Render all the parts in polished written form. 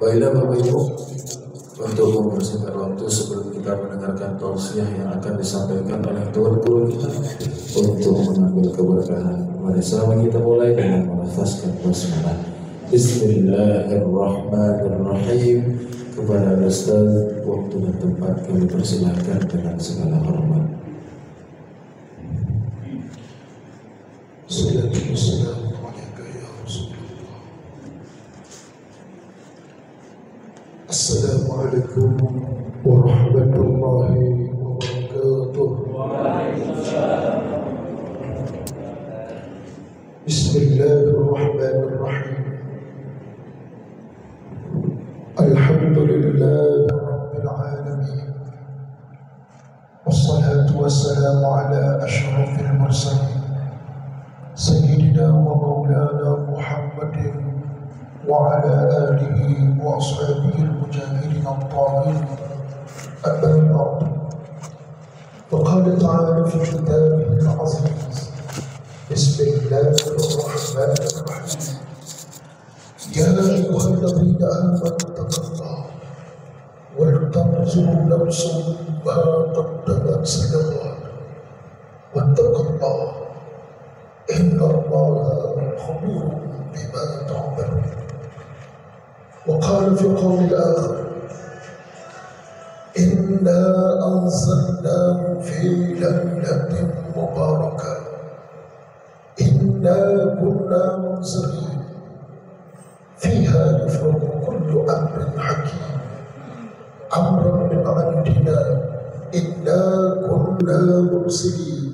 Baiklah Bapak Ibu, untuk membersihkan waktu sebelum kita mendengarkan tausiah yang akan disampaikan oleh Tuan Guru kita untuk mengambil keberkahan. Mari sama kita mulai dengan melafazkan basmalah. Bismillahirrahmanirrahim. Kepada Ustaz, waktu dan tempat kami persilahkan dengan segala hormat. Assalamualaikum warahmatullahi wabarakatuh. Bismillahirrahmanirrahim. Alhamdulillahi rabbil alamin. Wassalatu wassalamu ala asyrafil mursalin Sayyidina wa maulana Muhammadin wa ala alihi wa ashabihi al-mujahidin al-tahirin. Amma ba'd. Faqala ta'ala fi kitabihi al-aziz. Bismillahirrahmanirrahim. Ya ayyuhalladzina amanu taqullaha wal tanzur nafsun ma qaddamat lighad wattaqullaha innallaha khabirun bima ta'malun. وقال في قول الآخر إنا أنزلناه في ليلة مباركة إنا كنا منذرين فيها يفرق كل أمر حكيم أمرا من عندنا إنا كنا مرسلين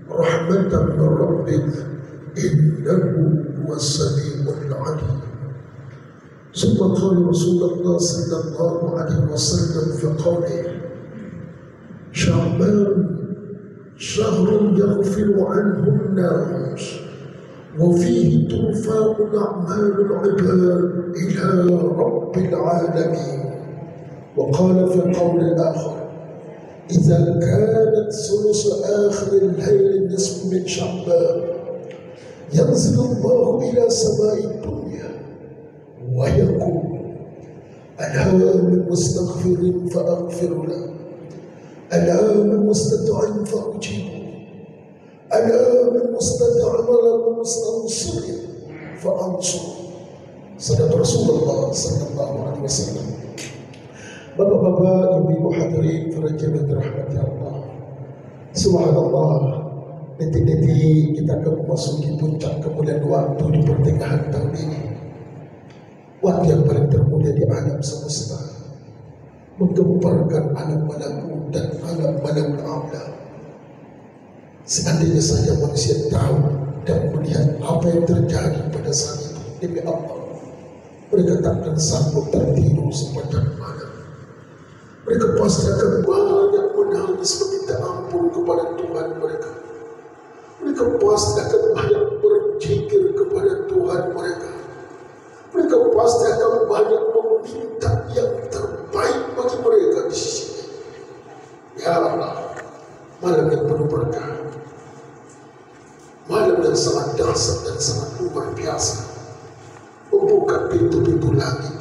رحمة من ربك إنه هو السميع العليم. ثم قال رسول الله صلى الله عليه وسلم في قوله شعبان شهر يغفر عنه الناس وفيه ترفع أعمال العباد إلى رب العالمين. وقال في قول الآخر إذا كانت ثلث آخر الليل النصف من شعبان ينزل الله إلى سماء الدنيا ويقول ألا من مستغفر فأغفر له ألا من مستدع فأجيبه ألا من مستدعم ومستنصر فأنصر. صدق Rasulullah sallallahu alaihi wasallam. Bapak-bapak, ibu-ibu hadirin yang dirahmati Allah. Subhanallah, detik-detik kita akan memasuki puncak kemuliaan waktu di pertengahan tahun ini. Waktu yang paling termulia di alam semesta, menggemparkan alam malakut dan alam malakul a'la. Seandainya saja manusia tahu dan melihat apa yang terjadi pada saat itu, demi Allah, mereka takkan sanggup tertidur sepanjang malam. Mereka pasti akan banyak menangis meminta ampun kepada Tuhan mereka. Mereka pasti akan banyak berzikir kepada Tuhan mereka. Mereka pasti akan banyak meminta yang terbaik bagi mereka di sisi. Ya Allah, malam yang penuh berkah, malam yang sangat dahsyat dan sangat luar biasa, membuka pintu-pintu langit,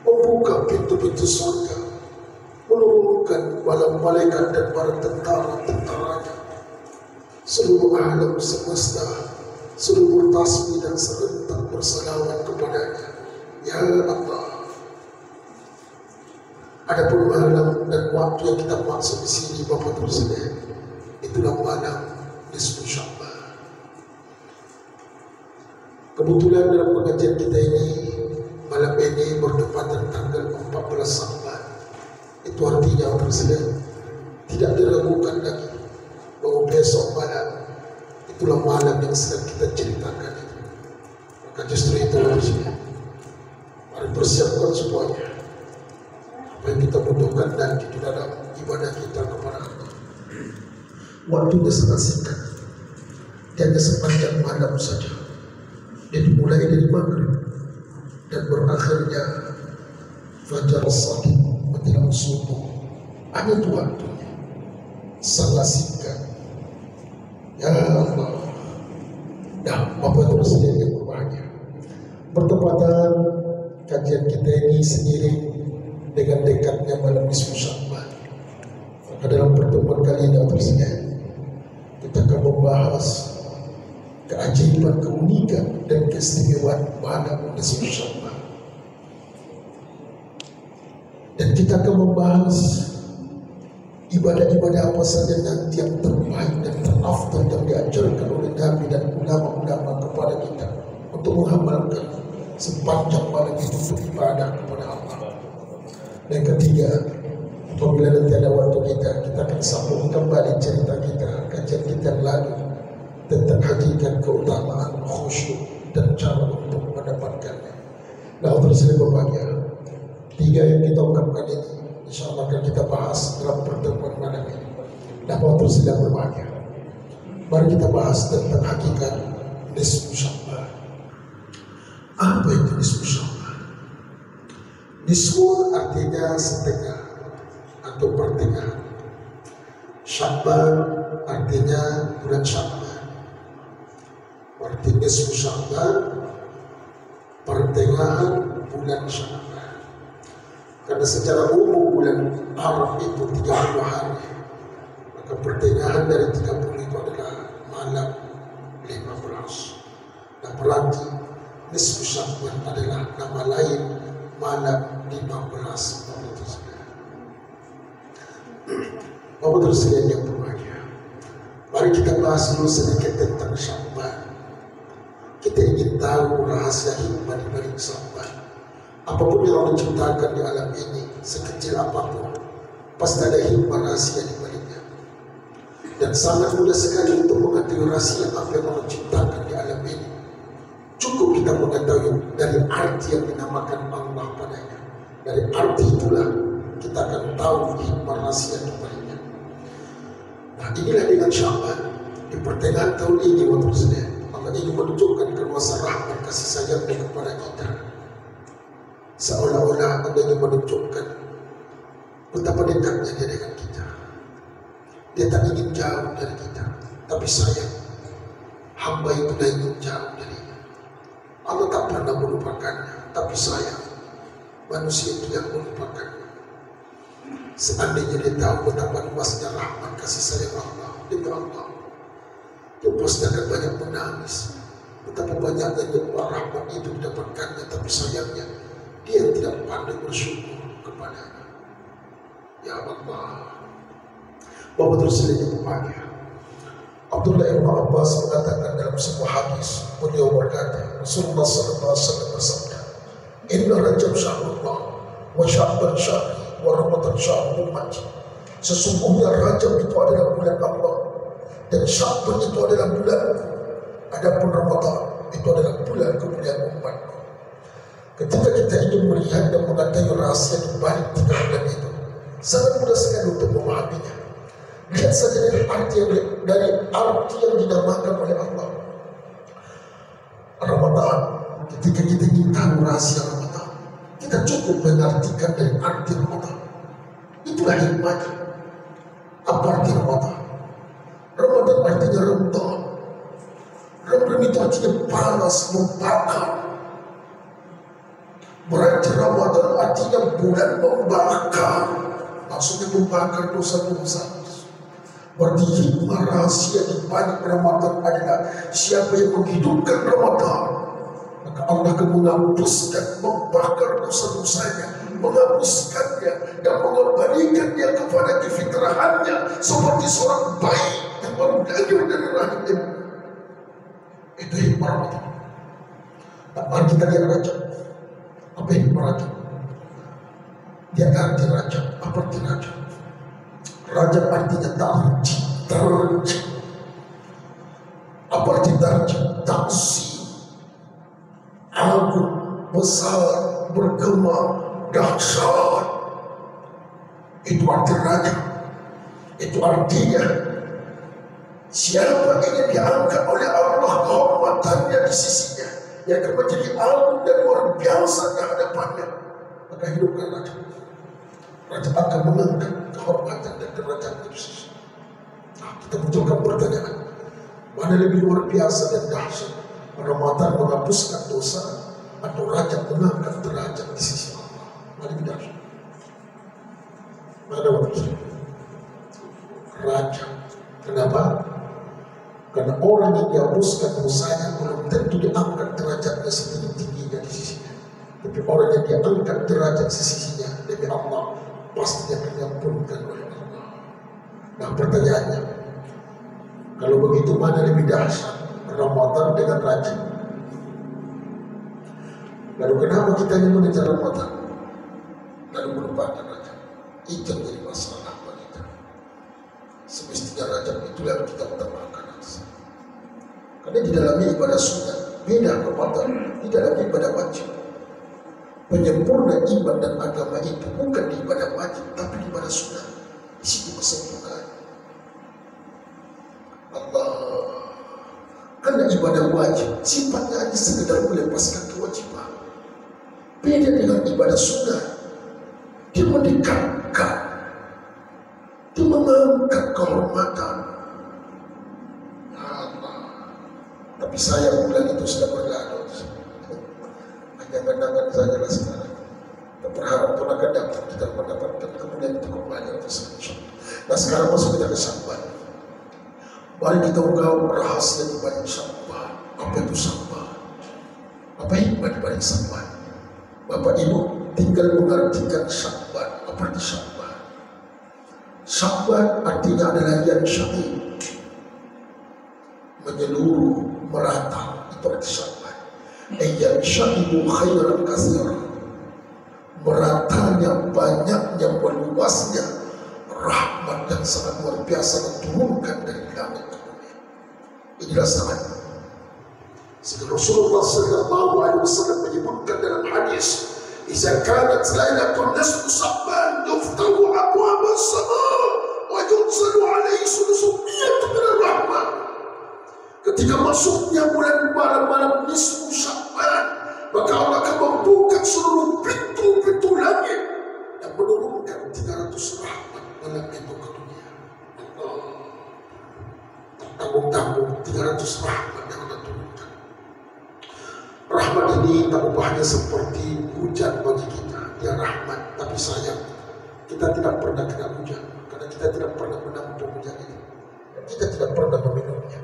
membuka pintu-pintu surga, menurunkan para malaikat dan para tentara-tentaranya, seluruh alam semesta, seluruh tasbih dan serentak bersalawat kepadanya. Ya Allah, ada pun malam dan waktu yang kita maksud di sini Bapak Presiden, itulah malam nisfu Sya'ban. Kebetulan dalam pengajian kita ini, malam ini bertepatan tanggal 14 Sya'ban. Itu artinya Presiden, tidak diragukan lagi bahwa besok malam itulah malam yang sedang kita ceritakan itu. Maka justru itu harusnya mari persiapkan semuanya apa yang kita butuhkan nanti di dalam ibadah kita kepada Allah. Waktunya sangat singkat, hanya sepanjang malam saja. Dia dimulai dari maghrib dan berakhirnya fajar as-sadiq menjelang subuh. Hanya itu waktunya, sangat singkat. Ya Allah. Nah, Bapak Presiden yang berbahagia, bertepatan kajian kita kita ini sendiri dengan dekatnya malam nisfu Sya'ban. Maka dalam pertemuan kali ini kita akan membahas keajaiban, keunikan dan keistimewaan malam nisfu Sya'ban. Dan kita akan membahas ibadah-ibadah apa saja nanti yang terbaik dan terafdal yang diajarkan oleh Nabi dan ulama-ulama kepada kita untuk mengamalkan sepanjang malam itu untuk ibadah kepada Allah. Dan ketiga, apabila nanti ada waktu kita akan sambung kembali cerita kita, kajian kita yang lalu tentang hakikat keutamaan khusyuk dan cara untuk mendapatkannya. Nah, terus berbahagia. 3 yang kita ungkapkan ini insyaallah akan kita bahas dalam pertemuan malam ini. Nah, terus berbahagia. Mari kita bahas tentang hakikat nisfu Sya'ban. Apa itu nisfu Sya'ban? Nisfu artinya setengah atau pertengahan. Sya'ban artinya bulan Sya'ban. Berarti nisfu Sya'ban pertengahan bulan Sya'ban. Karena secara umum bulan Arab itu 30 hari. Maka pertengahan dari 30 itu adalah malam 15. Dan berarti nisfu Sya'ban adalah nama lain malam 15. Bapak terus yang berbahagia. Mari kita bahas dulu sedikit tentang Sya'ban. Kita ingin tahu rahasia hikmah di balik Sya'ban. Apapun yang Allah ciptakan di alam ini, sekecil apapun, pasti ada hikmah rahasia di baliknya. Dan sangat mudah sekali untuk mengetahui rahasia apa yang Allah ciptakan di alam ini. Cukup kita mengetahui dari arti yang dinamakan Allah padanya. Dari arti itulah kita akan tahu hikmah rahasia di baliknya. Nah, inilah dengan Sya'ban di pertengahan tahun ini, waktu Senin, Allah ingin menunjukkan kuasa rahmat kasih sayangnya kepada kita. Seolah-olah Allah ingin menunjukkan betapa dekatnya dia dengan kita. Dia tak ingin jauh dari kita, tapi sayang, hamba itu tak ingin jauh darinya. Allah tak pernah melupakannya, tapi sayang, manusia itu yang melupakannya. Seandainya dia tahu betapa luasnya rahmat kasih sayang Allah, demi Allah, dia pasti akan banyak menangis. Betapa banyaknya rahmat itu didapatkannya, tapi sayangnya dia tidak pandai bersyukur kepadanya. Ya Allah. Bapak terus yang berbahagia. Abdullah bin Abbas mengatakan dalam sebuah hadis, beliau berkata, Rasulullah sallallahu alaihi wasallam bersabda, "Inna Rajab syahrullah wa Sya'ban syahri wa Ramadan syahrul ummati." Sesungguhnya Rajab itu adalah bulan Allah dan Sya'ban itu adalah bulanku. Adapun Ramadan itu adalah bulan kemuliaan umatku. Ketika kita ingin melihat dan mengetahui rahasia di balik 3 bulan itu, sangat mudah sekali untuk memahaminya. Lihat saja dari arti yang dinamakan oleh Allah. Ramadan, ketika kita ingin tahu rahasia Ramadan, kita cukup mengartikan dari arti Ramadan. Itulah hikmahnya. Apa arti Ramadan? Ramadan artinya rentan. Ramadan itu artinya panas, membakar. Berarti Ramadan artinya bulan membakar. Maksudnya membakar dosa-dosa. Berarti hikmah rahasia di balik Ramadan adalah siapa yang menghidupkan Ramadan, maka Allah akan menghapuskan, membakar dosa-dosanya, menghapuskannya dan mengembalikan dia kepada kefitrahannya seperti seorang bayi yang baru lahir dari rahim ibu. Itu hikmah Ramadan. Nah, mari kita lihat Rajab. Apa hikmah Rajab? Dia arti Rajab. Apa arti Rajab? Rajab artinya tarji. Apa arti tarji? Taksi, agung, besar, bergema, dahsyat. Itu arti Rajab. Itu artinya siapa ingin diangkat oleh Allah kehormatannya di sisinya, yang akan menjadi agung dan luar biasa di hadapannya, maka hidupkan Rajab. Rajab akan mengangkat kehormatan dan derajat di sisi. Nah, kita munculkan pertanyaan, mana lebih luar biasa dan dahsyat? Ramadan menghapuskan dosa atau Rajab mengangkat derajat di sisi Allah? dahsyat. Ada raja. Kenapa? Karena orang yang dihapuskan dosanya belum tentu diangkat derajatnya setinggi-tingginya di sisinya. Tapi orang yang diangkat derajat di sisinya demi Allah pasti akan diampunkan oleh Allah. Nah pertanyaannya, kalau begitu mana lebih dahsyat, Ramadan dengan raja? Lalu kenapa kita ingin mengejar Ramadan lalu melupakan raja? Itu menjadi masalah bagi kita. Semestinya raja itu yang kita utamakan. Karena di dalamnya ibadah sunnah beda Ramadan, di dalamnya ibadah wajib. Penyempurna iman dan agama itu bukan di ibadah wajib, tapi di ibadah sunnah. Di situ kesempurnaan. Allah, karena ibadah wajib sifatnya hanya sekedar melepaskan kewajiban. Beda dengan ibadah sunnah, dia mendekatkan, dia mengangkat kehormatan. Tapi saya bulan itu sudah berlalu. Hanya kenangan saja lah sekarang. Dan berharap pun akan dapat kita mendapatkan kemudian itu kembali. Nah sekarang masuk kita ke Syawal. Mari kita ungkap rahasia di balik Syawal. Apa itu Syawal? Apa hikmah di balik Syawal? Bapak Ibu tinggal mengartikan Syawal. Apa itu Syawal? Syawal artinya adalah yang syahid, menyeluruh, merata, itu arti Syawal. Yang syahidu khairan katsira, meratanya, banyaknya, meluasnya rahmat yang sangat luar biasa diturunkan dari langit ke bumi. Inilah sangat. Sehingga Rasulullah SAW menyebutkan dalam hadis, "Idza kanat lailatul nisfu Sya'ban yuftahu abwab as-sama' wa yunzalu 'alaihi sulusun min ar-rahmah." Ketika masuknya bulan malam nisfu Sya'ban, maka Allah akan membuka seluruh pintu-pintu langit dan menurunkan 300 rahmat malam itu ke dunia. Allah tanggung-tanggung 300 rahmat yang Allah turunkan. Rahmat ini tak ubahnya seperti hujan bagi kita. Dia rahmat, tapi sayang kita tidak pernah kena hujan karena kita tidak pernah menampung hujan ini. Dan kita tidak pernah meminumnya.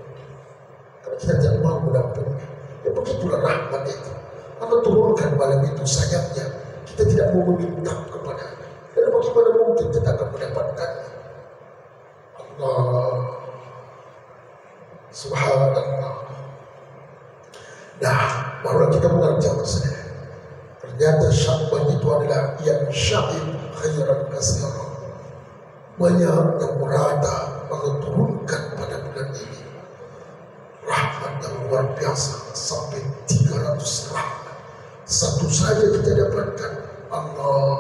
Kita tidak mau menampungnya. Ya begitulah rahmat itu. Allah turunkan malam itu, sayangnya kita tidak mau meminta kepadanya. Dan bagaimana mungkin kita akan mendapatkannya? Allah Subhanallah. Nah, barulah kita mengerti maksudnya. Ternyata Sya'ban itu adalah yang syahid khairan katsira, banyak yang merata maka turunkan pada bulan ini rahmat yang luar biasa sampai 300 rahmat. Satu saja kita dapatkan, Allah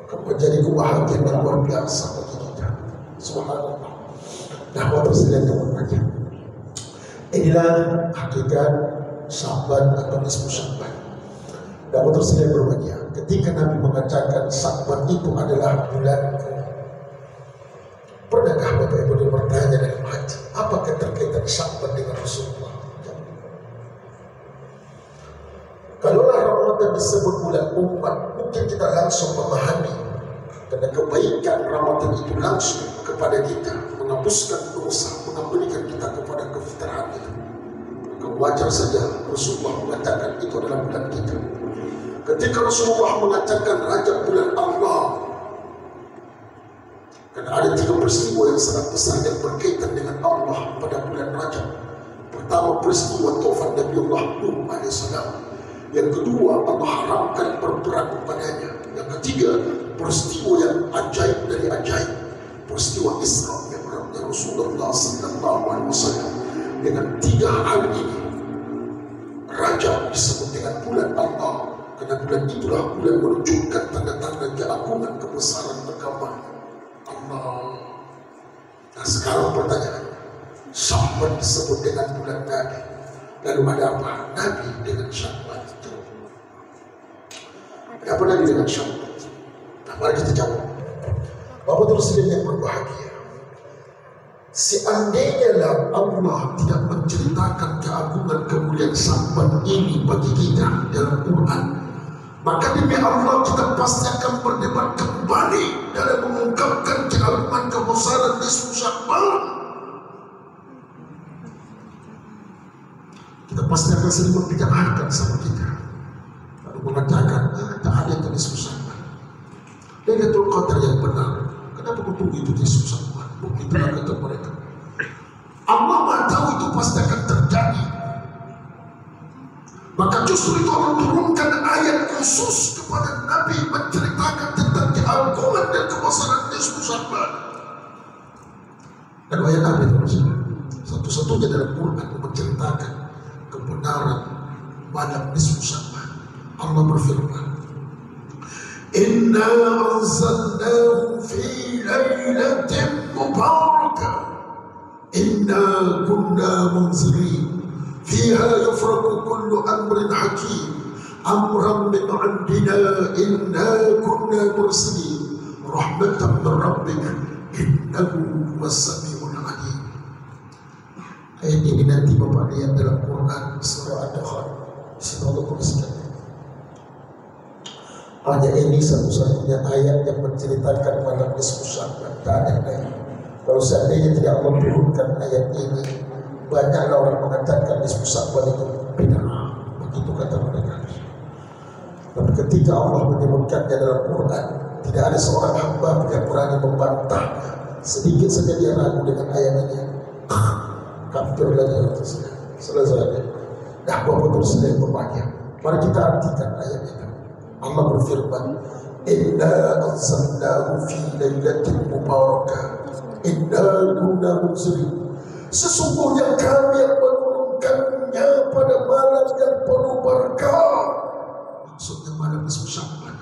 akan menjadi kebahagiaan yang luar biasa bagi kita. Subhanallah. Nah, Bapak Presiden yang berbahagia, inilah hakikat Sya'ban atau nisfu Sya'ban. Dan Bapak Presiden berbahagia, ketika Nabi mengatakan Sya'ban itu adalah bulanku, pernahkah Bapak Ibu bertanya dalam hati, apa keterkaitan Sya'ban dengan Rasulullah? Kalau Ramadan disebut bulan umat, mungkin kita langsung memahami karena kebaikan Ramadan itu langsung kepada kita, menghapuskan dosa, mengembalikan kita kepada kefitrahan itu. Maka wajar saja Rasulullah mengatakan itu adalah bulan kita. Ketika Rasulullah mengatakan Rajab bulan Allah, karena ada 3 peristiwa yang sangat besar yang berkaitan dengan Allah pada bulan Rajab. Pertama, peristiwa taufan Nabiullah Nuh alaihissalam. Yang kedua, Allah haramkan berperang kepadanya. Yang ketiga, peristiwa yang ajaib dari ajaib, peristiwa Isra Mi'rajnya Rasulullah SAW. Dengan 3 hal ini, Rajab disebut dengan bulan Allah, karena bulan itulah bulan menunjukkan tanda-tanda keagungan kebesaran agama Allah. Nah sekarang pertanyaan, Sya'ban disebut dengan bulan Nabi, lalu ada apa Nabi dengan Sya'ban itu? Ada apa Nabi dengan Sya'ban? Nah mari kita jawab. Bapak Presiden yang berbahagia, seandainya lah Allah tidak menceritakan keagungan kemuliaan Sya'ban ini bagi kita dalam Quran, Maka demi Allah kita pasti akan berdebat kembali dalam mengungkapkan keagungan kebesaran nisfu Sya'ban. Kita pasti akan sering membicarakan sama kita, lalu mengatakan tak ada itu nisfu Sya'ban. Lailatul Qadar yang benar. Kenapa betul itu nisfu Sya'ban? Begitulah kata mereka. Allah Maha tahu itu pasti akan terjadi. Maka justru itu Allah turunkan ayat khusus kepada Nabi menceritakan tentang keagungan dan kebesaran nisfu Sya'ban. Dan ayat apa itu? Satu-satunya dalam Quran menceritakan kebenaran malam nisfu Sya'ban. Allah berfirman, Inna anzalnahu fi lailatin mubarakah Inna kunna munzirin fiha yufraku kullu amrin hakim amran min indina inna kunna mursalin rahmatan min rabbika innahu was-sami'ul alim. Ayat ini nanti Bapak lihat dalam Quran surah Ad-Dukhan. Semoga tuliskan. Hanya ini satu-satunya ayat yang menceritakan malam nisfu Sya'ban. Tak ada lain. Kalau seandainya tidak Allah turunkan ayat ini, banyaklah orang mengatakan nisfu Sya'ban itu bid'ah. Begitu kata mereka. Tapi ketika Allah menyebutkannya dalam Quran, tidak ada seorang hamba yang berani membantahnya. Sedikit saja dia ragu dengan ayat ini, kafir lagi. Selesai. Dah bapak terus sedang berbahagia. Mari kita artikan ayat itu. Allah berfirman, Inna anzalnahu fi lailatin mubarakah Inna kunna munzirin. Sesungguhnya kami yang menurunkannya pada malam yang penuh berkah. Maksudnya malam nisfu Sya'ban.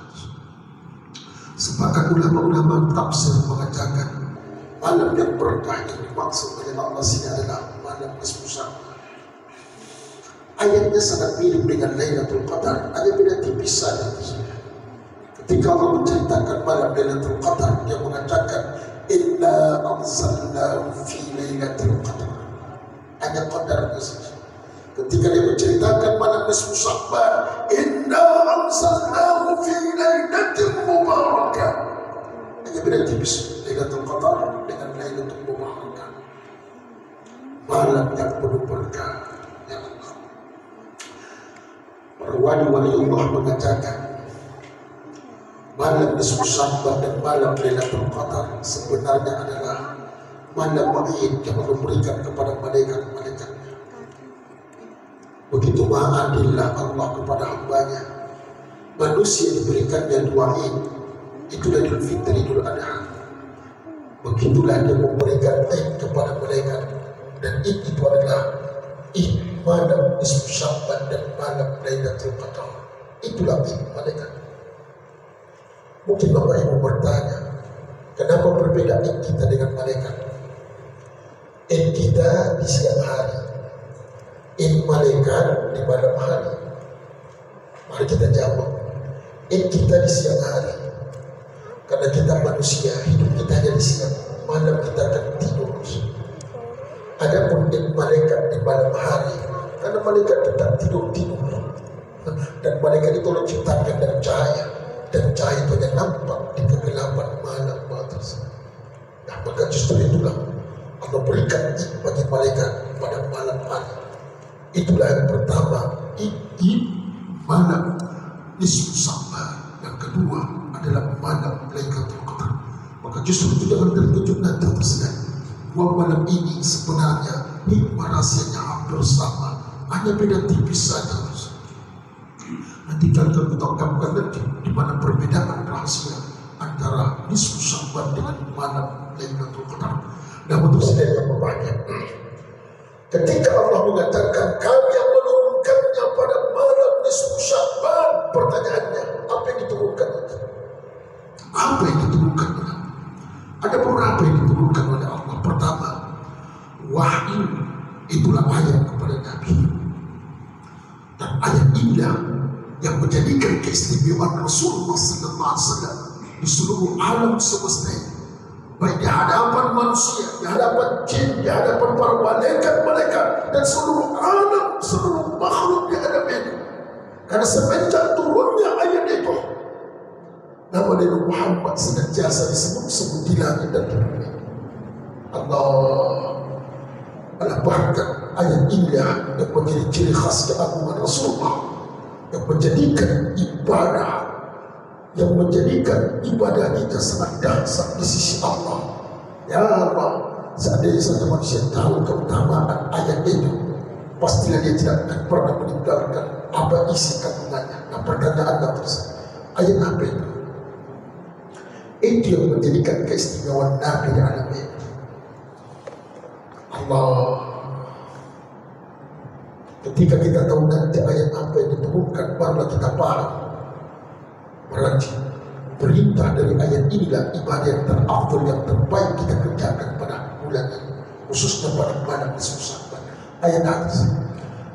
Sepakat ulama-ulama tafsir mengatakan malam yang berkah itu dimaksud oleh Allah sini adalah malam nisfu Sya'ban. Ayatnya sangat mirip dengan Lailatul Qadar, hanya beda tipis saja. Ketika Allah menceritakan malam Lailatul Qadar, dia mengatakan Inna anzalnahu fi Lailatul Qadar. Hanya qadarnya saja. Ketika dia menceritakan malam nisfu Sya'ban, Inna anzalnahu fi Lailatul Mubarakah. Hanya beda tipis Lailatul Qadar dengan Lailatul Mubarakah. Malam yang penuh berkah. Para wali Allah mengatakan malam nisfu Sya'ban dan malam Lailatul Qadar sebenarnya adalah malam wahid yang Allah berikan kepada malaikat-malaikatnya. Begitu maha adillah Allah kepada hambanya. Manusia diberikannya dua Id, itulah Idul Fitri, Idul Adha. Begitulah dia memberikan Id kepada malaikat, dan Id itu adalah Id malam nisfu Sya'ban dan malam Lailatul Qadar. Itulah Id malaikat. Mungkin Bapak Ibu bertanya, kenapa berbeda Id kita dengan malaikat? Id kita di siang hari, Id malaikat di malam hari. Mari kita jawab. Id kita di siang hari, karena kita manusia, hidup kita hanya di siang, malam kita akan tidur. Adapun Id malaikat di malam hari, karena malaikat tetap tidur. Dan malaikat itu Allah ciptakan dari cahaya, dan cahaya itu hanya nampak di kegelapan malam tersebut. Nah, maka justru itulah Allah berikan Id bagi malaikat pada malam hari. Itulah yang pertama, Id malam nisfu Sya'ban. Yang kedua adalah malam Lailatul Qadar. Maka justru itu jangan terkejut nanti tersedang. Bahwa malam ini sebenarnya hikmah rahasianya hampir sama, hanya beda tipis saja. Nanti kita ungkapkan lagi di mana perbedaan rahasia antara nisfu Sya'ban dengan malam Lailatul Qadar. Namun tersedia yang berbahagia, ketika Allah mengatakan kami yang menurunkannya pada malam nisfu Sya'ban, pertanyaannya apa yang diturunkan? Apa yang diturunkan? Ada beberapa yang diturunkan oleh Allah. Pertama, wahyu, itulah ayat kepada Nabi. Dan ayat inilah yang menjadikan keistimewaan Rasulullah SAW di seluruh alam semesta ini, baik di hadapan manusia, di hadapan jin, di hadapan para malaikat-malaikat, dan seluruh alam, seluruh makhluk di hadapan ini. Karena semenjak turunnya ayat itu, nama Nabi Muhammad senantiasa disebut-sebut di langit dan di bumi. Allah bahkan ayat inilah yang menjadi ciri khas keagungan Rasulullah, yang menjadikan ibadah kita sangat dahsyat di sisi Allah. Ya Allah, seandainya saja manusia tahu keutamaan ayat itu, pastilah dia tidak akan pernah meninggalkan apa isi kandungannya. Nah, pertanyaannya tersebut, ayat apa itu? Itu yang menjadikan keistimewaan Nabi di alam ini. Allah, ketika kita tahu nanti ayat apa yang diturunkan, barulah kita paham. Berarti perintah dari ayat inilah ibadah yang terafdal, yang terbaik kita kerjakan pada bulan ini, khususnya pada bulan Syawal. Ayat atas.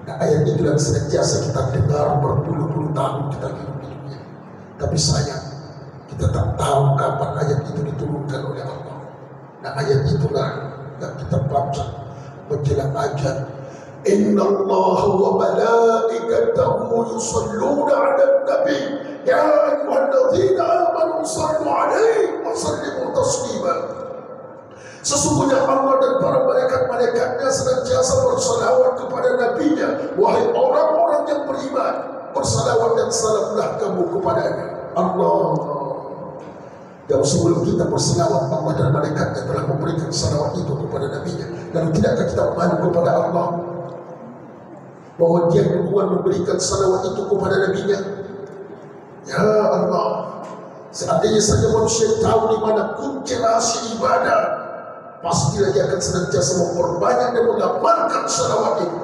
Nah, ayat itulah yang senantiasa kita dengar berpuluh-puluh tahun kita hidup di dunia. Tapi sayang, kita tak tahu kapan ayat itu diturunkan oleh Allah. Nah, ayat itulah yang kita baca menjelang ajal. Inna Allah wa malaikatahu yusalluna 'alan nabi ya ayyuhalladzina amanu sallu 'alaihi wa sallimu taslima. Sesungguhnya Allah dan para malaikat-malaikatnya senantiasa bersalawat kepada nabinya. Wahai orang-orang yang beriman, bersalawat dan salamlah kamu kepadanya. Allah, jauh sebelum kita berselawat, Allah dan malaikatnya telah memberikan salawat itu kepada nabinya. Dan tidakkah kita malu kepada Allah bahwa dia duluan memberikan salawat itu kepada nabinya? Ya Allah, seandainya saja manusia tahu di mana kunci rahasia ibadah, pastilah dia akan senantiasa memperbanyak dan mengamalkan salawat itu.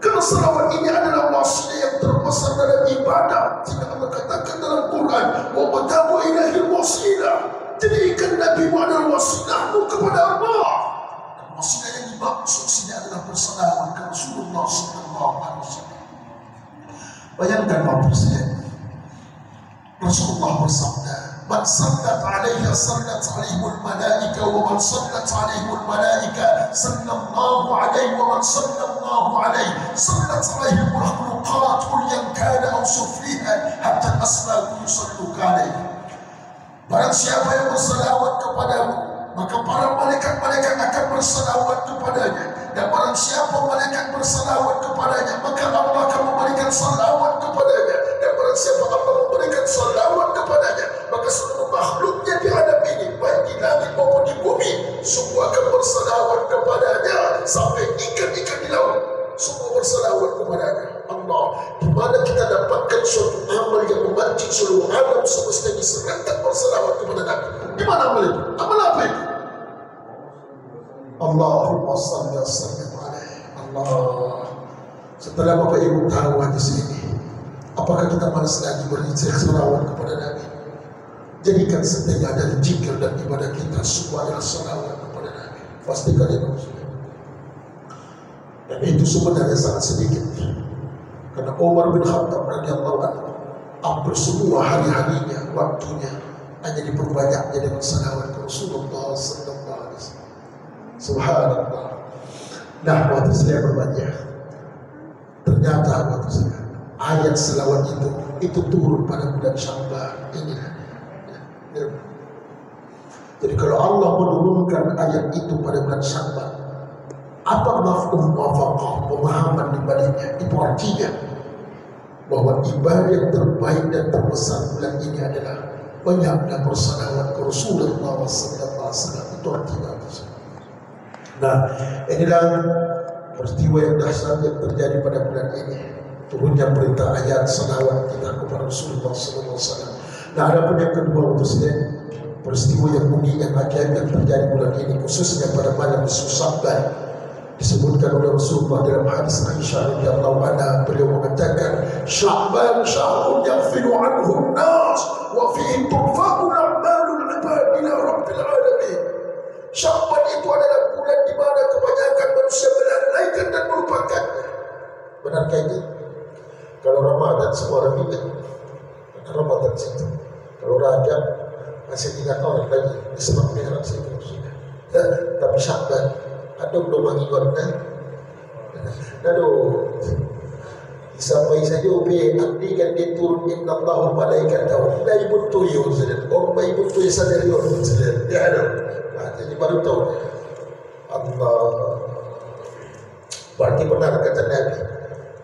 Karena salawat ini adalah wasilah yang terbesar dalam ibadah. Jika Allah katakan dalam Quran, wa batabu ilahil wasilah, jadikan Nabi mu adalah wasilahmu kepada Allah. Dan wasilah yang dimaksud sini adalah bersalawat ke Rasulullah SAW. Bayangkan Bapak Presiden, Rasulullah bersabda, man sallat alaihi sallat alaihul malaika wa man sallat alaihul malaika sallallahu alaihi wa man sallallahu alaihi sallat alaihul makhluqat kulyan kana aw suflihan hatta asmaku yusalluka alaihi. Barang siapa yang bersalawat kepadamu, maka para malaikat-malaikat akan bersalawat kepadanya. Dan barang siapa malaikat bersalawat kepadanya, maka Allah akan memberikan salawat kepadanya. Dan barang siapa Allah memberikan salawat kepadanya, maka seluruh makhluknya di alam ini, baik di langit maupun di bumi, semua akan bersalawat kepadanya. Sampai ikan-ikan di laut, semua bersalawat kepadanya. Allah, di mana kita dapatkan suatu amal yang memancing seluruh alam semesta ini serentak bersalawat kepada Nabi? Di mana amal itu? Amal apa itu? Allahumma salli wa sallim alaihi. Allah, setelah Bapak Ibu tahu hadis ini, apakah kita malas lagi bersalawat kepada Nabi? Jadikan setengah dari zikir dan ibadah kita semua adalah salawat kepada Nabi. Pastikan itu. Dan itu sebenarnya sangat sedikit. Karena Umar bin Khattab radhiyallahu anhu, hampir semua hari-harinya, waktunya hanya diperbanyaknya dengan salawat ke Rasulullah sallallahu alaihi wasallam. Subhanallah. Nah, waktu saya berbaca, ternyata waktu saya ayat salawat itu turun pada bulan Syawal ini. Jadi kalau Allah menurunkan ayat itu pada bulan Syawal, apa mafhum muwafaqah, pemahaman di baliknya? Itu artinya bahwa ibadah yang terbaik dan terbesar bulan ini adalah banyaknya bersalawat ke Rasulullah SAW. Itu artinya. Nah, inilah peristiwa yang dahsyat yang terjadi pada bulan ini. Turunnya perintah ayat salawat kita kepada Rasulullah SAW. Nah, ada pun yang kedua, Presiden, peristiwa yang unik, yang ajaib yang terjadi bulan ini, khususnya pada malam Sya'ban, disebutkan oleh Rasulullah dalam hadis Aisyah radhiyallahu anha. Beliau mengatakan, Sya'ban syahrun yaghfilu anhu an-nas wa fihi turfa'u a'malul ibad ila rabbil alamin. Sya'ban itu adalah bulan di mana kebanyakan manusia melalaikan dan melupakannya. Benarkah itu? Kalau Ramadan semua orang ingat, Ramadan situ. Kalau Rajab masih 3 tahun lagi, disebut merah situ. Tapi Sya'ban, aduh belum mengingatkan. Aduh, sampai saja ubi abdi kan dia turun inna Allah malaikat tahu dah ibu tu yo saja orang ibu tu sadar yo saja dia ada jadi baru tahu Allah berarti benar kata Nabi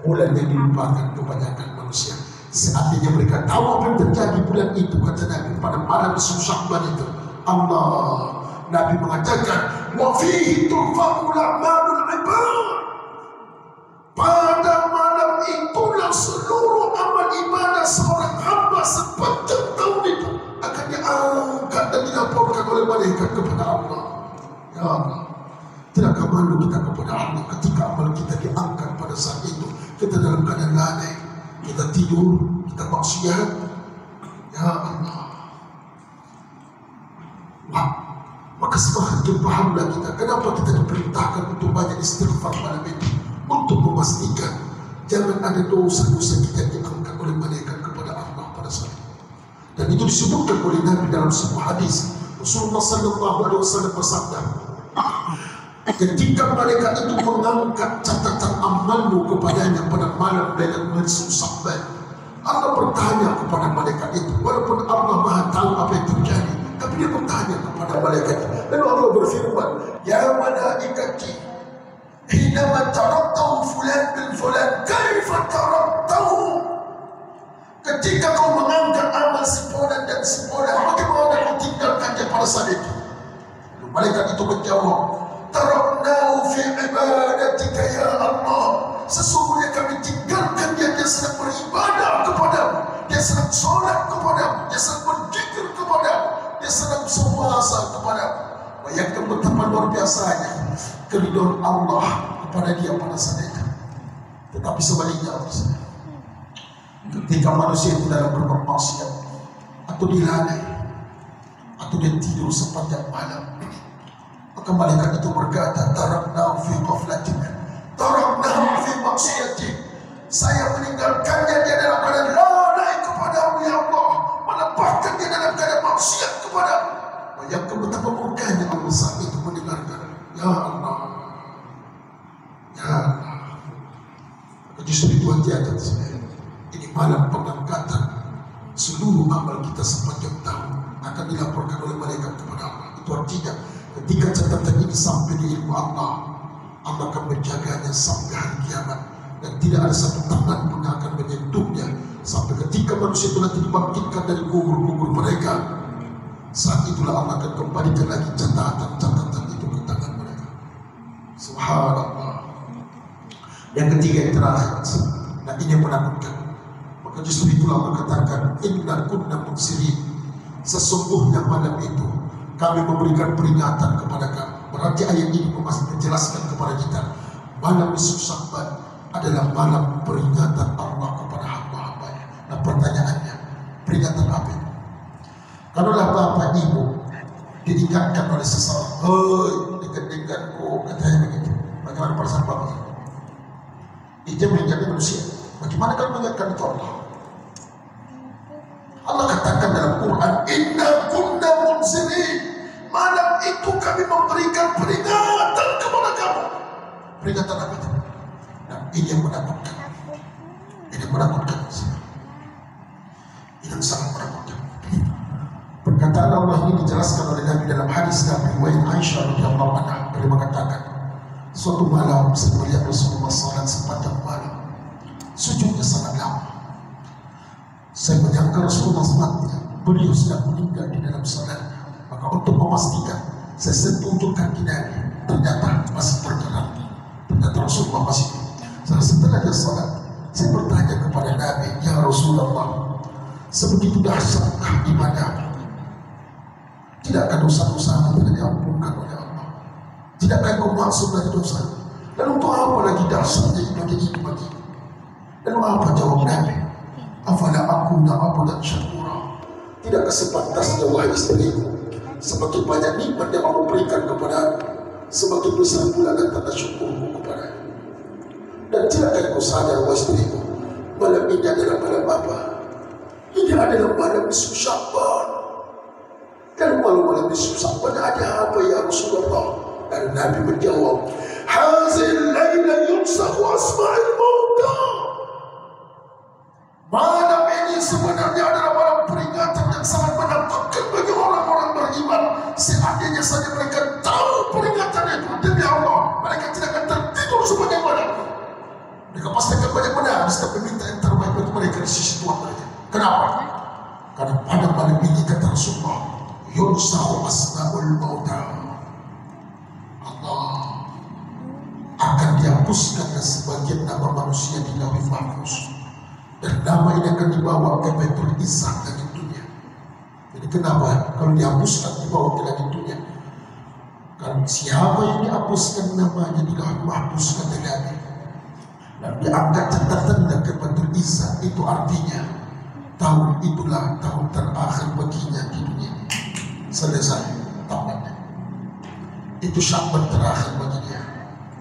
bulan yang dilupakan kebanyakan manusia seandainya mereka tahu apa yang terjadi bulan itu kata Nabi pada malam Sya'ban itu Allah Nabi mengatakan wa fihi turfa'ul a'malul ibad pada malam itulah seluruh amal ibadah seorang hamba sepanjang tahun itu akan diangkat dan dilaporkan oleh malaikat kepada Allah. Ya Allah, tidakkah malu kita kepada Allah ketika amal kita diangkat pada saat itu? Kita dalam keadaan lalai, kita tidur, kita maksiat. Ya Allah, wah, maka semakin pahamlah kita kenapa kita diperintahkan untuk banyak istighfar malam itu. Untuk memastikan jangan ada dosa-dosa kita diangkat oleh malaikat kepada Allah pada saat itu. Dan itu disebutkan oleh Nabi dalam sebuah hadis. Rasulullah sallallahu alaihi wasallam bersabda, ketika malaikat itu mengangkat catatan amalmu kepadanya pada malam Lailatul Sya'ban, Allah bertanya kepada malaikat itu, walaupun Allah Maha tahu apa yang terjadi, tapi dia bertanya kepada malaikat. Lalu Allah berfirman, ya malaikati hinama taraktahu fulan bin fulan kaifa taraktahu, ketika kau mengangkat amal si fulan dan si fulan, bagaimana kau tinggalkan dia pada saat itu? Malaikat itu menjawab, taraknahu fi ibadatika ya Allah, sesungguhnya kami tinggalkan dia sedang beribadah kepadamu, dia sedang sholat kepadamu, dia sedang berzikir kepadamu, dia sedang berpuasa kepadamu. Bayangkan betapa luar biasanya keridhaan Allah kepada dia pada saat itu. Tetapi sebaliknya, ketika manusia itu dalam berbuat maksiat atau dilalai atau dia tidur sepanjang malam, maka malaikat itu berkata, taraknahu fi ghaflatik, taraknahu fi maksiatik, saya meninggalkannya dia dalam keadaan lalai kepadamu ya Allah, menempatkan dia dalam keadaan maksiat kepadamu. Bayangkan betapa murkanya Allah saat itu mendengarkan. Ya Allah, ya Allah. Justru itu hati-hati sebenarnya. Ini malam pengangkatan seluruh amal kita sepanjang tahun akan dilaporkan oleh malaikat kepada Allah. Itu artinya ketika catatan ini sampai di ilmu Allah, Allah akan menjaganya sampai hari kiamat dan tidak ada satu tangan pun yang akan menyentuhnya sampai ketika manusia itu nanti dibangkitkan dari kubur-kubur mereka. Saat itulah Allah akan kembalikan lagi catatan-catatan itu ke tangan mereka. Subhanallah. Yang ketiga yang terakhir, nah ini yang menakutkan. Maka justru itulah Allah katakan, inna kunna muksirin, sesungguhnya malam itu kami memberikan peringatan kepada kamu. Berarti ayat ini masih menjelaskan kepada kita, malam Sya'ban adalah malam peringatan Allah kepada hamba-hambanya. Nah pertanyaannya, peringatan apa? Kalaulah bapak ibu diingatkan oleh seseorang, hei, dekat-dekatku, katanya begitu. Bagaimana perasaan bapak? Itu mengingatkan manusia. Bagaimana kalau mengingatkan itu Allah? Allah katakan dalam Quran, inna kunna munzirin, malam itu kami memberikan peringatan kepada kamu. Peringatan apa itu? Nah, ini yang menakutkan. Ini menakutkan. Ini yang sangat menakutkan. Perkataan Allah ini dijelaskan oleh Nabi dalam hadis Nabi riwayat Aisyah radhiyallahu anha. Beliau mengatakan, suatu malam saya melihat Rasulullah salat sepanjang malam, sujudnya sangat lama. Saya menyangka Rasulullah mati, beliau sedang meninggal di dalam salatnya. Maka untuk memastikan, saya sentuh kaki Nabi, ternyata masih bergerak. Ternyata Rasulullah masih. Setelah dia salat, saya bertanya kepada Nabi, ya Rasulullah, sebegitu dahsyatkah ibadah? Tidakkah dosa-dosa tidak diampunkan oleh Allah? Tidakkah kau maksud dari dosa? Dan untuk apa lagi dasarnya ibadah ini bagi? Dan apa jawab Nabi? Afala akuna abudan syakura, tidakkah sepantasnya wahai istriku, semakin banyak nikmat yang Allah berikan kepada aku, semakin besar pula dan tanda syukurku kepada aku. Dan tidakkah kau sadar wahai istriku, malam ini adalah malam apa? Ini adalah malam nisfu Sya'ban. Dan malam nisfu Sya'ban ada apa ya Rasulullah? Dan Nabi menjawab, hazil laila yumsahu asma'il mauta. Malam ini sebenarnya adalah malam peringatan yang sangat menakutkan bagi orang-orang beriman. Seandainya saja mereka tahu peringatan itu, demi Allah, mereka tidak akan tertidur sebanyak mana. Mereka pasti akan banyak menangis dan meminta yang terbaik bagi mereka di sisi Tuhan mereka. Kenapa? Karena pada malam ini kata Rasulullah, yunsahu asna'ul mauta. Allah akan dihapuskan sebagian nama manusia di lauh mahfuz. Dan nama ini akan dibawa ke Baitul Izzah langit dunia. Jadi kenapa? Kalau dihapuskan dibawa ke langit dunia. Kalau siapa yang dihapuskan namanya di lauh mahfuz kata Nabi, dan diangkat tanda-tanda ke Baitul Izzah, itu artinya tahun itulah tahun terakhir baginya di dunia. Selesai tamatnya. Itu Sya'ban terakhir bagi dia.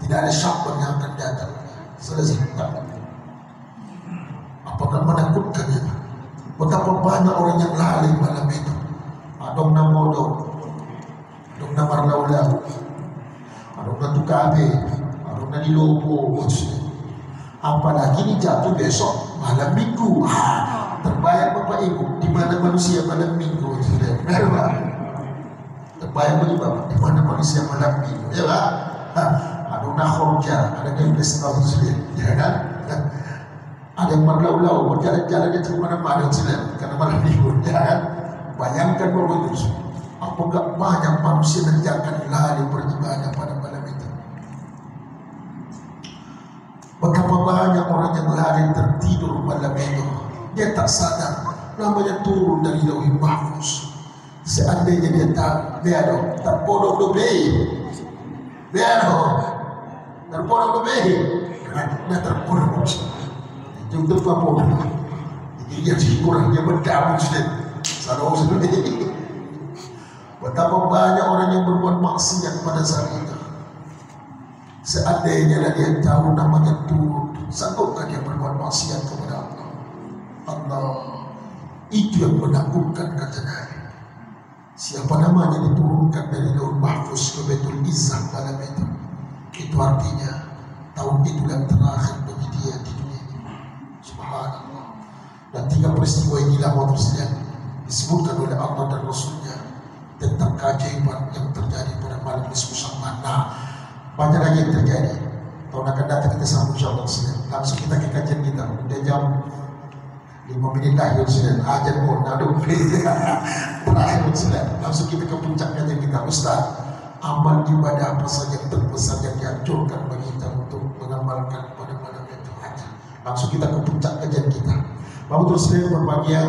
Tidak ada Sya'ban yang akan datang. Selesai tamatnya. Apakah menakutkan itu? Betapa banyak orang yang lalai malam itu. Adong na modo, adong na marlaw-law, adong na tukabe, adong na nilopo. Apalagi ini jatuh besok malam minggu. Terbayang Bapak Ibu, di mana manusia malam minggu? Terbayang bagi Bapak, di mana manusia malam minggu? Ya lah, adong na khorja, ada yang bersetahun sendiri, ya kan? Ada yang berlau-lau, berjalan-jalan ke mana-mana karena malam minggu, ya kan? Bayangkan bahwa itu, apakah banyak manusia yang akan lari beribadah pada malam itu? Betapa banyak orang yang lari tertidur malam itu, dia tak sadar, namanya turun dari lauh mahfuz. Seandainya dia tak beado, tak bodoh lebih, beado, terbodoh lebih, dia terbodoh. Yang terpapur jadi yang kurangnya berdaun sendiri. Betapa banyak orang yang berbuat maksiat pada saat itu. Seandainya dia tahu namanya turun, sanggupkah dia berbuat maksiat kepada Allah? Allah itu yang menakutkan kata Nabi. Siapa namanya diturunkan dari lauh mahfuz ke Baitul Izzah malam itu artinya tahun itu yang terakhir bagi dia di dunia. Subhanallah. Dan 3 peristiwa inilah maksudnya disebutkan oleh Allah dan Rasulnya tentang keajaiban yang terjadi pada malam nisfu Sya'ban. Nah, banyak lagi yang terjadi. Tahun akan datang kita sambung insyaallah. Langsung kita ke kajian kita. Udah jam 5 menit akhir sudah. Ajar pun ada terakhir sudah. Langsung kita ke puncak kajian kita. Ustaz, amal ibadah apa saja yang terbesar yang dianjurkan bagi kita untuk mengamalkan pada malam itu? Langsung kita ke puncak kajian kita. Bapak terus berbahagia,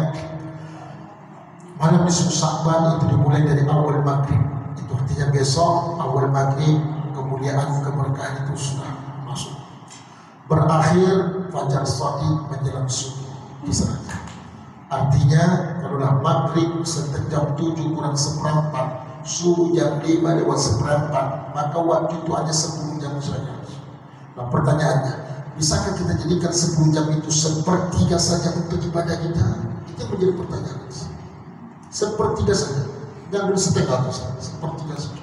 malam nisfu Sya'ban itu dimulai dari awal maghrib. Itu artinya besok awal maghrib kemuliaan keberkahan itu sudah masuk. Berakhir fajar shadiq menjelang subuh di sana. Artinya kalaulah maghrib jam 7 kurang seperempat, subuh jam 5 lewat seperempat, maka waktu itu hanya 10 jam saja. Nah pertanyaannya, bisakah kita jadikan 10 jam itu sepertiga saja untuk ibadah kita? Itu menjadi pertanyaan. Sepertiga saja, jangan setengah saja, sepertiga saja.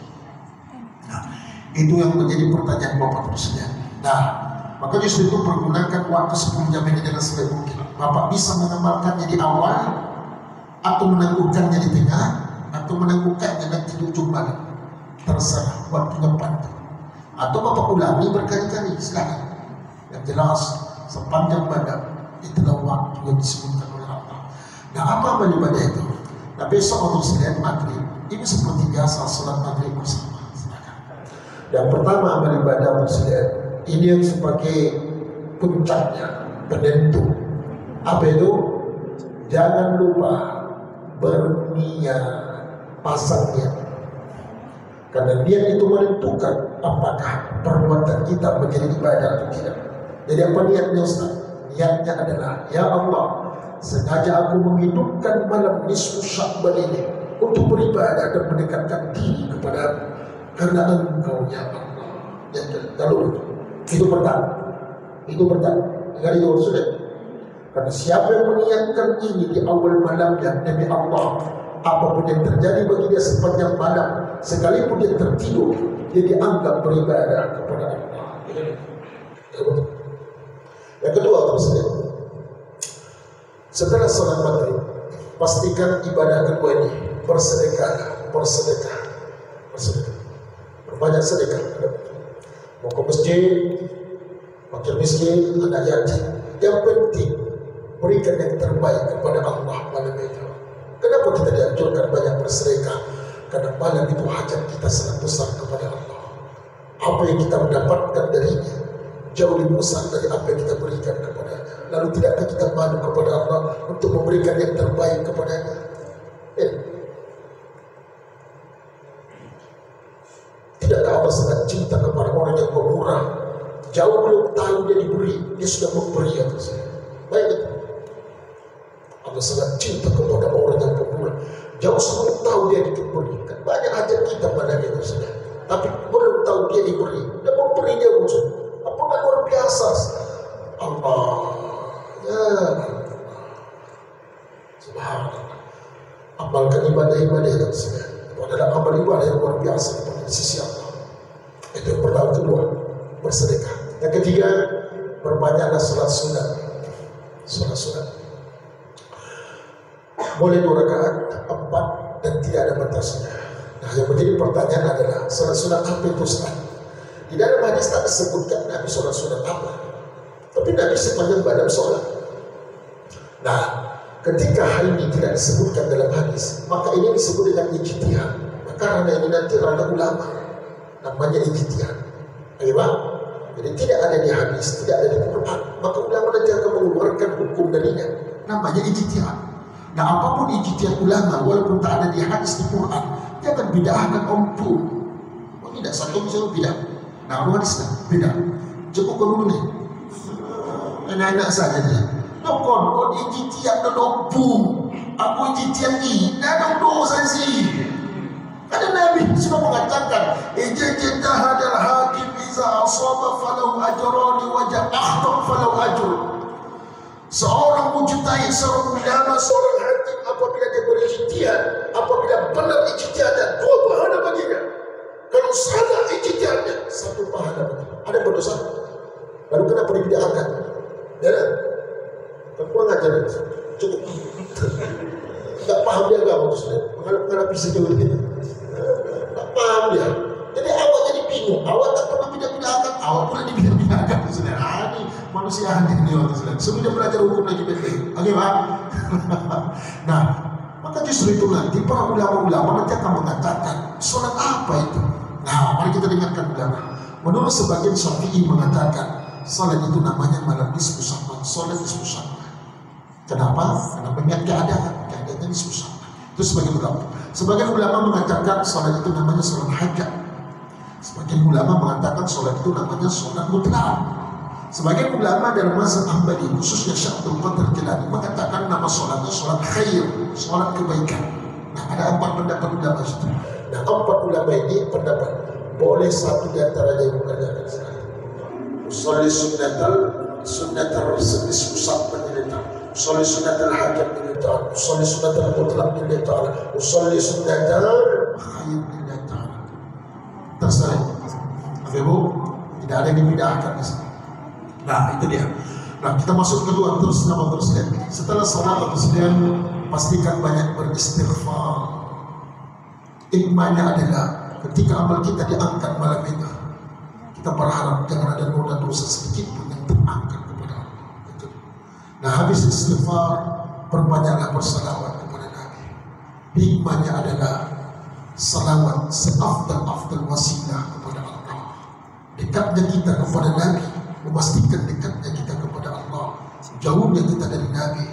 Nah, itu yang menjadi pertanyaan Bapak terusnya. Nah, maka justru itu pergunakan waktu 10 jam ini dengan sebaik mungkin. Bapak bisa mengamalkannya di awal, atau menangguhkannya di tengah, atau menangguhkannya nanti di ujung malam. Terserah waktunya panjang. Atau Bapak ulangi berkali-kali sekarang. Yang jelas sepanjang malam itulah waktu yang disebutkan oleh Allah. Nah, apa amal ibadah itu? Nah, besok untuk Senin maghrib ini seperti biasa salat maghrib bersama. Dan pertama amal ibadah Senin ini yang sebagai puncaknya, penentu. Apa itu? Jangan lupa berniat, pasang niat. Karena niat itu menentukan apakah perbuatan kita menjadi ibadah atau tidak. Jadi apa niatnya Ustaz? Niatnya adalah, ya Allah, sengaja aku menghidupkan malam nisfu Sya'ban ini untuk beribadah dan mendekatkan diri kepadamu karena Engkau ya Allah. Ya, lalu itu pertama. Enggak itu sudah. Karena siapa yang meniatkan ini di awal malamnya demi Allah, apapun yang terjadi bagi dia sepanjang malam, sekalipun dia tertidur, dia dianggap beribadah kepada Allah. Yang kedua, Setelah sholat maghrib, pastikan ibadah kedua ini bersedekah. Berbanyak sedekah. Mau ke masjid, fakir miskin, anak yatim. Yang penting berikan yang terbaik kepada Allah malam itu. Kenapa kita dianjurkan banyak bersedekah? Karena malam itu hajat kita sangat besar kepada Allah. Apa yang kita mendapatkan darinya jauh lebih besar dari apa yang kita berikan kepadanya. Lalu tidakkah kita malu kepada Allah untuk memberikan yang terbaik kepadanya? Tidakkah Allah sangat cinta kepada orang yang pemurah? Jauh belum tahu dia diberi, dia sudah memberi atas saya. Baik, Allah sangat cinta kepada orang yang pemurah. Jauh sebelum tahu dia diberi. Kan banyak hajat kita pada dia saudara. Tapi belum tahu dia diberi. Dia memberi dia musuh. Apakah luar biasa? Allah. Ya. Subhanallah. Amalkan ibadah-ibadah yang saudara. Itu adalah amal ibadah yang luar biasa di sisi Allah. Itu yang pertama. Kedua, bersedekah. Yang ketiga, berbanyaklah salat sunat. Salat sunat. Boleh 2 rakaat, 4, dan tidak ada batasnya. Nah, yang menjadi pertanyaan adalah salat sunat apa itu Ustaz? Di dalam hadis tak disebutkan Nabi salat sunat apa, tapi Nabi sepanjang badan salat. Nah, ketika hal ini tidak disebutkan dalam hadis, maka ini disebut dengan ijtihad. Nah, karena ini nanti ranah ulama, namanya ijtihad. Ayo, jadi tidak ada di hadis, tidak ada di Quran, maka ulama nanti akan mengeluarkan hukum darinya. Namanya ijtihad. Nah, apapun ijtihad ulama, walaupun tak ada di hadis di Quran, jangan bid'ahkan ompong. Oh, tidak satu misalnya bidah. Nah, orang hadis bidah. Cukup dulu nih. Enak-enak saja dia. Nokon, kau ijtihad dan ompong. Aku ijtihad ni, dah dosa sih. Ada Nabi sudah mengatakan, ijtihadal hakim iza asaba falahu ajrani wa ja'ahta falahu ajr. Seorang mujtahid, seorang ulama, seorang hakim apabila dia berijtihad, apabila benar ijtihadnya, 2 pahala baginya. Kalau salah ijtihadnya, 1 pahala baginya. Ada berdosa? Lalu kenapa dibid'ahkan? Ya, kan kurang ajar. Cukup. Tak paham dia agama itu, menghadapi sejauh ini. Tak paham dia. Jadi awak jadi bingung. Awak tak pernah bid'ahkan, awak pula dibid'ahkan. Ini manusia aneh ni orang Islam. Sebelum dia belajar hukum lagi penting. Okey, Pak? Nah, maka justru itu nanti para ulama-ulama nanti akan mengatakan solat apa itu. Nah, mari kita dengarkan ulama. Menurut sebagian Syafi'i mengatakan solat itu namanya malam nisfu Sya'ban, solat nisfu Sya'ban. Kenapa? Karena banyak keadaannya nisfu Sya'ban. Itu sebagian ulama. Sebagian ulama mengatakan solat itu namanya solat hajat. Sebagian ulama mengatakan solat itu namanya solat mutlak. Sebagian ulama dalam mazhab Hambali, khususnya Syekh Abdul Qadir Jilani, mengatakan nama solatnya solat khair, solat kebaikan. Nah, ada 4 pendapat ulama itu. Nah, 4 ulama ini pendapat boleh satu di antaranya yang mengerjakan sekali. Usolli sunnatal nisfu Sya'ban lillahi, usolli sunnatal hajat lillahi, usolli sunnatal mutlaq lillahi, usolli sunnatal khair lillahi ta'ala. Terserah. Ibu, tidak ada yang dibid'ahkan di sini. Nah, itu dia. Nah, kita masuk kedua, terus nama presiden. Setelah salat presiden, pastikan banyak beristighfar. Hikmahnya adalah ketika amal kita diangkat malam itu, kita berharap jangan ada noda dosa sedikit pun yang terangkat kepada Allah. Nah, habis istighfar, perbanyaklah bersalawat kepada Nabi. Hikmahnya adalah salawat seafdal wasilah kepada Allah. Dekatnya kita kepada Nabi memastikan dekatnya kita kepada Allah, jauhnya kita dari Nabi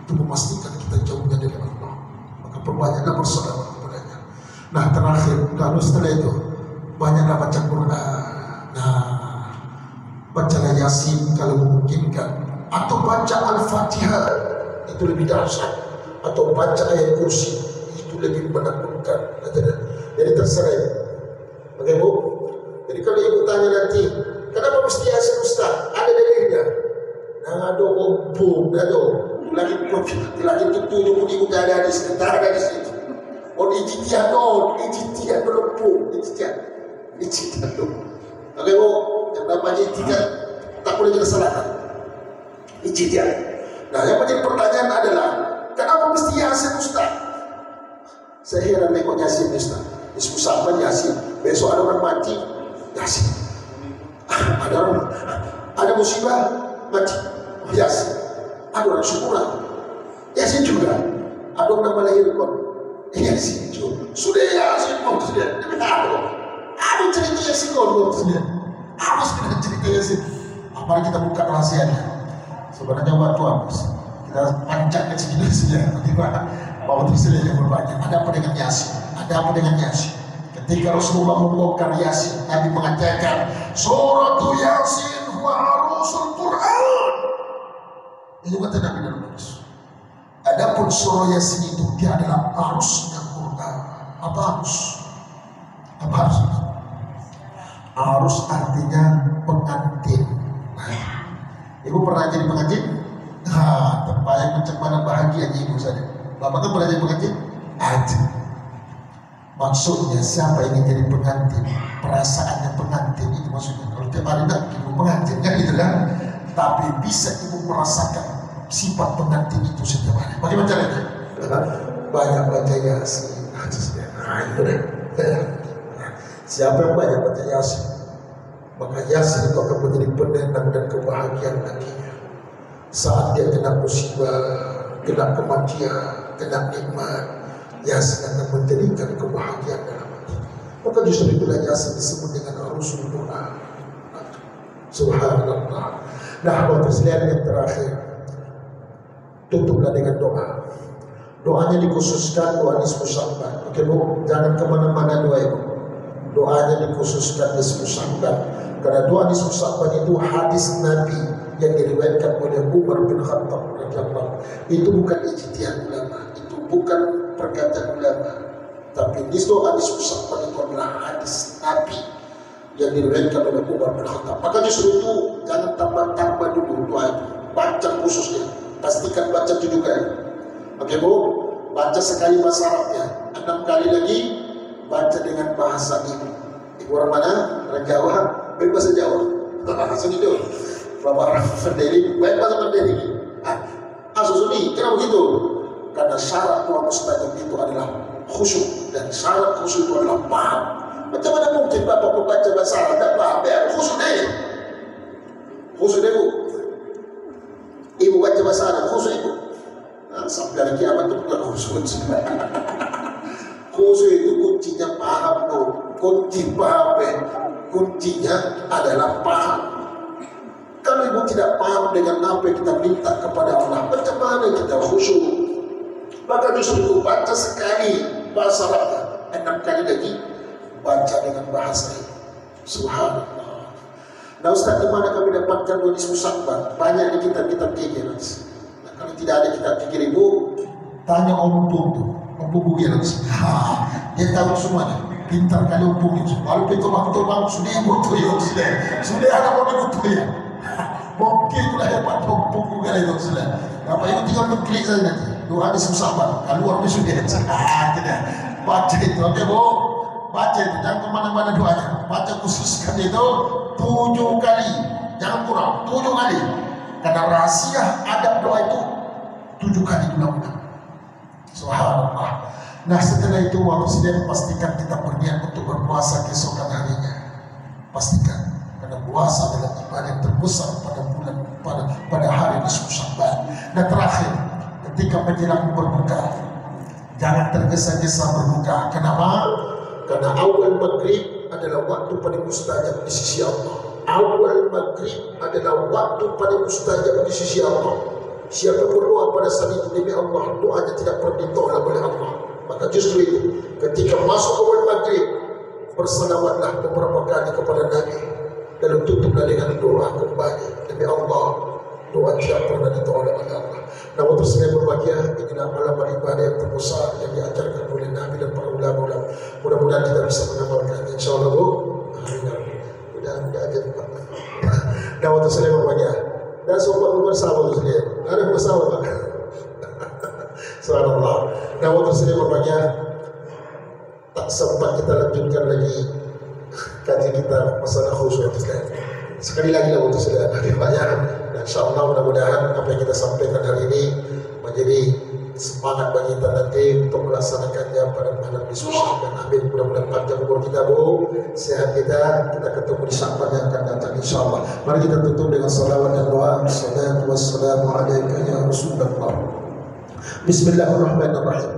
itu memastikan kita jauhnya dari Allah. Maka perbanyaklah bersalawat kepadanya. Nah, terakhir, lalu setelah itu banyaklah baca Quran. Nah, bacalah Yasin kalau memungkinkan, atau baca Al-Fatihah, itu lebih dahsyat, atau baca ayat kursi, itu lebih menakutkan. Jadi terserah. Oke, Bu. Jadi kalau ibu tanya nanti, kenapa mesti Yasin Ustaz? Ada dalilnya. Nah, ada ompong, ada lagi tutup ibu tak ada di sini, tak ada di sini. Oh, ijtihad belum ijtihad dong. Oke, Bu, yang namanya ijtihad tak boleh kita salahkan. Ijtihad. Nah, yang menjadi pertanyaan adalah, kenapa mesti Yasin Ustaz? Saya heran tengok Yasin Ustaz. Ismu Sa'ban Yasin. Besok ada orang mati, Yasin. Ada musibah, mati, Yasin. Ada orang syukuran, Yasin juga. Ada orang melahirkan, Yasin juga. Sudah Yasin kau sudah. Ada cerita Yasin kau sudah. Harus kita cerita Yasin. Mari kita buka rahasianya. Sebenarnya waktu habis kita pancak ke sini saja. Bagaimana bahwa tersedia yang berbanyak. Ada apa dengan Yasin? Ada apa dengan Yasin? Ketika Rasulullah membongkar Yasin, Nabi mengatakan, suratu Yasin huwa arusul Quran. Ini kata Nabi dalam hadis. Adapun surah Yasin itu dia adalah arusnya Quran. Apa arus? Apa arus? Arus artinya pengantin. Ibu pernah jadi pengantin? Terbayang macam mana bahagianya ibu saja. Bapak kan pernah jadi pengantin? Ada. Maksudnya siapa ingin jadi pengantin? Perasaannya pengantin itu maksudnya. Kalau tiap hari nak ibu pengantin kan gitu kan? Tapi bisa ibu merasakan sifat pengantin itu setiap hari. Bagaimana caranya? Banyak baca Yasin. Siapa yang banyak baca Yasin, maka Yasin itu akan menjadi penenang dan kebahagiaan baginya. Saat dia kena musibah, kena kematian, kena nikmat, Yasin akan menjadikan kebahagiaan dalam hati. Maka justru itulah Yasin disebut dengan Ar-Rusul Quran. Subhanallah. Nah, waktu sekalian yang terakhir, tutuplah dengan doa. Doanya dikhususkan doa nisfu Sya'ban. Oke Bu, jangan kemana-mana doa itu. Doanya dikhususkan nisfu Sya'ban. Karena doa nisfu Sya'ban itu hadis Nabi yang diriwayatkan oleh Umar bin Khattab radhiyallahu. Itu bukan ijtihad ulama, itu bukan perkataan ulama, tapi doa nisfu Sya'ban itu adalah hadis Nabi yang diriwayatkan oleh Umar bin Khattab. Maka justru itu jangan tambah-tambah dulu doa itu. Baca khususnya, pastikan baca 7 kali. Oke Bu, baca sekali bahasa Arabnya, 6 kali lagi baca dengan bahasa ibu. Ibu orang mana? Orang Jawa, baik bahasa Jawa. Langsung itu. Bapak orang Mandailing, baik bahasa Mandailing. Susuni, kenapa begitu? Karena syarat doa mustajab itu adalah khusyuk, dan syarat khusyuk itu adalah paham. Macam mana mungkin Bapak membaca bahasa Arab tak paham? Khusyuk deh. Khusyuk deh Bu. Ibu baca bahasa Arab, khusyuk ibu. Sampai hari kiamat itu bukan khusyuk. Khusyuk itu kuncinya paham Bu. Kunci paham, kuncinya adalah paham. Kalau ibu tidak paham dengan apa yang kita minta kepada Allah, macam mana kita khusyuk? Maka justru itu baca sekali bahasa Arab, 6 kali lagi baca dengan bahasa itu. Subhanallah. Nah Ustaz, di mana kami dapatkan doa nisfu Sya'ban? Banyak di kitab-kitab fikih. Nah, kalau tidak ada kitab fikih ibu, tanya Om Pung Bugi nanti. Dia tahu semuanya. Pintar kali Om Pung itu. Lalu pintu bang sudah ibu tuh ya sudah ada mau ibu tuh ya. Mungkin itulah hebat Om Pung juga itu sudah. Apa itu tinggal mengklik saja nanti. Doa nisfu Sya'ban. Keluar sudah. Tidak. Baca itu, oke Bu. Baca itu, jangan kemana-mana doanya. Baca khususkan itu 7 kali, jangan kurang, 7 kali. Karena rahasia adab doa itu 7 kali dilakukan. Subhanallah. Nah setelah itu waktu sedang pastikan kita berniat untuk berpuasa keesokan harinya. Pastikan, karena puasa adalah ibadah yang terbesar pada hari nisfu Sya'ban. Dan terakhir, ketika menjelang berbuka, jangan tergesa-gesa berbuka. Kenapa? Karena awal maghrib adalah waktu paling mustajab di sisi Allah. Awal maghrib adalah waktu paling mustajab di sisi Allah. Siapa berdoa pada saat itu demi Allah, doanya tidak pernah ditolak oleh Allah. Maka justru itu, ketika masuk awal maghrib, berselawatlah beberapa kali kepada Nabi, lalu tutuplah dengan doa kembali demi Allah. Doa tidak pernah ditolak oleh Allah. Nah, waktu saya berbahagia, inilah malam ibadah yang terbesar yang diajarkan oleh Nabi dan para ulama. Mudah-mudahan kita bisa mengamalkan. Insyaallah Bu, hari ini sudah diajar Pak. Nah, waktu saya berbahagia, dan sobat bersama itu sendiri. Ada bersama Pak. Subhanallah. Nah, waktu saya berbahagia, tak sempat kita lanjutkan lagi kajian kita masalah khusyuk. Sekali lagi lah waktu saya berbahagia. Dan insyaAllah mudah-mudahan apa yang kita sampaikan hari ini menjadi semangat bagi kita nanti untuk melaksanakannya pada malam di Sya'ban. Dan amin, mudah-mudahan panjang umur kita, Bu, sehat kita ketemu di Sya'ban yang akan datang insyaAllah. Mari kita tutup dengan salawat dan doa. Salatu wassalamu alaika ya Rasulullah. Bismillahirrahmanirrahim.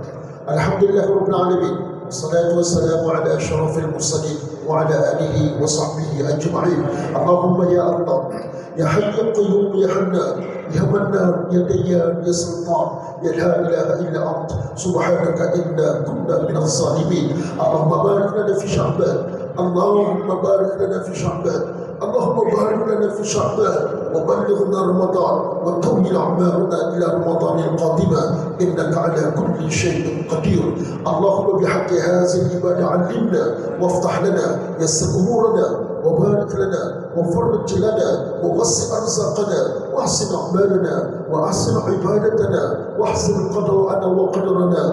Alhamdulillah rabbil alamin. Wassalatu wassalamu ala asyrafil mursalin wa ala alihi wa sahbihi ajma'in. Allahumma ya Allah, ya Hayy ya Qayyum ya Hannan, ya Mannan ya Dayyan ya Sultan, ya la ilaha illa ant, subhanaka inna kunna minaz zalimin. Allahumma barik lana fi Sya'ban, Allahumma barik lana fi Sya'ban, Allahumma barik lana fi Sya'ban wa ballighna Ramadan wa tawil a'marna ila Ramadan al-qadima innaka ala kulli shay'in qadir. Allahumma bihaqqi hadhihi al-ibadah 'allimna waftah lana yassir umurana وبارك لنا وفرج لنا ووسع أرزاقنا واحسن أعمالنا وأحسن عبادتنا واحسن قضاءنا وقدرنا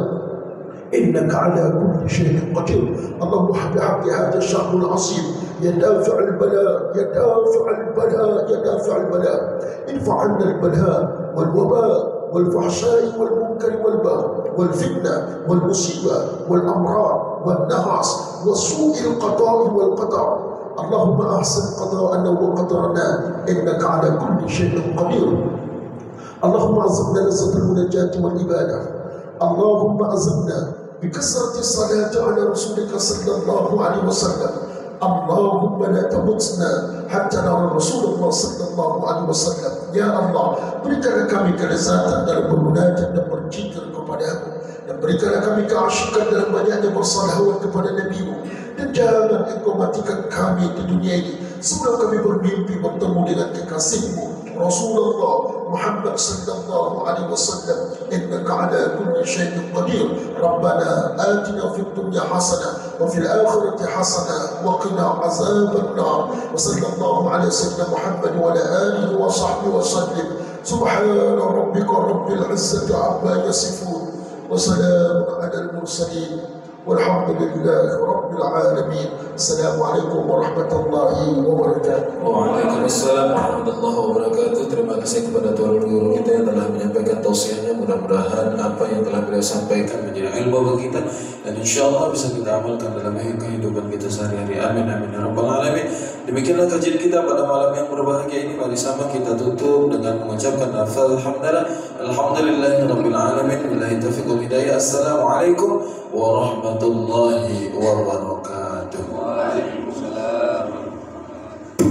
إنك على كل شيء قدير. اللهم بحق هذا الشهر العظيم يدافع البلاء يدافع البلاء يدافع البلاء، ادفع عنا البلاء والوباء والفحشاء والمنكر والبغي والفتنة والمصيبة والأمراض والنهس وسوء القضاء والقدر. اللهم أحسن قضاءنا وقدرنا إنك على كل شيء قدير. اللهم أعزنا لذة المناجاة والعبادة. اللهم أعزنا بكثرة الصلاة على رسولك صلى الله عليه وسلم. اللهم لا تمتنا حتى نرى رسول الله صلى الله عليه وسلم. Ya Allah, berikanlah kami kelezatan dalam bermunajat dan berzikir kepada-Mu, dan berikanlah kami keasyikan dalam banyaknya bersalawat kepada Nabi-Mu. Dan jangan Engkau matikan kami di dunia ini sebelum kami bermimpi bertemu dengan kekasih-Mu Rasulullah Muhammad sallallahu alaihi wasallam. Innaka ala kulli syai'in qadir. Rabbana atina fid dunya hasanah wa fil akhirati hasanah wa qina azaban nar. Wa sallallahu ala sayyidina Muhammad wa ala alihi wa sahbihi wa sallim. Subhana rabbika rabbil izzati amma yasifun wa salamun ala al mursalin walhamdulillahi rabbil alamin. Assalamualaikum warahmatullahi wabarakatuh. Waalaikumsalam warahmatullahi wabarakatuh. Terima kasih kepada Tuan Guru kita yang telah menyampaikan tausiahnya. Mudah-mudahan apa yang telah beliau sampaikan menjadi ilmu bagi kita, dan insyaAllah bisa kita amalkan dalam kehidupan kita sehari-hari. Amin amin ya rabbal alamin. Demikianlah kajian kita pada malam yang berbahagia ini. Mari sama kita tutup dengan mengucapkan alhamdulillahi rabbil alamin. Billahi taufiq wal hidayah. Assalamualaikum warahmatullahi wabarakatuh.